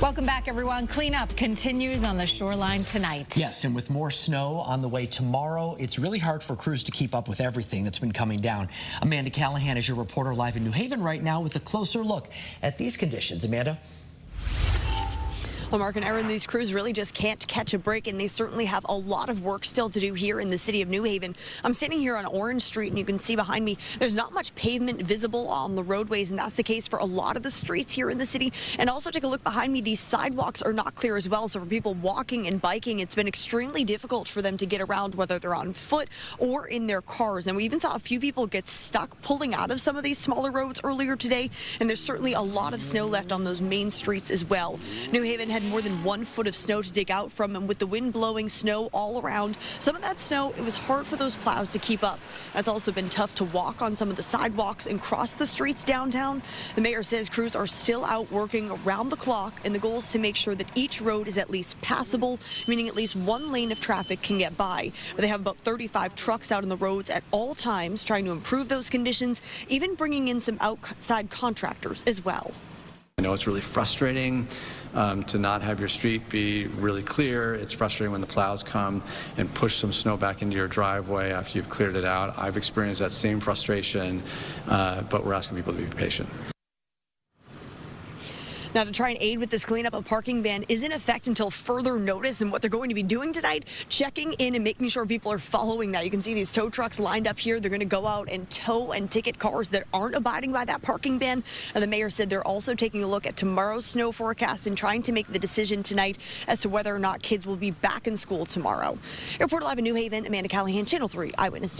Welcome back, everyone. Cleanup continues on the shoreline tonight. Yes, and with more snow on the way tomorrow, it's really hard for crews to keep up with everything that's been coming down. Amanda Callahan is your reporter live in New Haven right now with a closer look at these conditions. Amanda? Well, Mark and Aaron, these crews really just can't catch a break, and they certainly have a lot of work still to do here in the city of New Haven. I'm standing here on Orange Street, and you can see behind me there's not much pavement visible on the roadways, and that's the case for a lot of the streets here in the city. And also take a look behind me, these sidewalks are not clear as well, so for people walking and biking, it's been extremely difficult for them to get around, whether they're on foot or in their cars. And we even saw a few people get stuck pulling out of some of these smaller roads earlier today, and there's certainly a lot of snow left on those main streets as well. New Haven had more than 1 foot of snow to dig out from, and with the wind blowing snow all around, some of that snow, it was hard for those plows to keep up. That's also been tough to walk on some of the sidewalks and cross the streets downtown. The mayor says crews are still out working around the clock, and the goal is to make sure that each road is at least passable, meaning at least one lane of traffic can get by. They have about 35 trucks out on the roads at all times trying to improve those conditions, even bringing in some outside contractors as well. I know it's really frustrating to not have your street be really clear. It's frustrating when the plows come and push some snow back into your driveway after you've cleared it out. I've experienced that same frustration, but we're asking people to be patient. Now, to try and aid with this cleanup, a parking ban is in effect until further notice. And what they're going to be doing tonight, checking in and making sure people are following that. You can see these tow trucks lined up here. They're going to go out and tow and ticket cars that aren't abiding by that parking ban. And the mayor said they're also taking a look at tomorrow's snow forecast and trying to make the decision tonight as to whether or not kids will be back in school tomorrow. Reporter live in New Haven, Amanda Callahan, Channel 3 Eyewitness.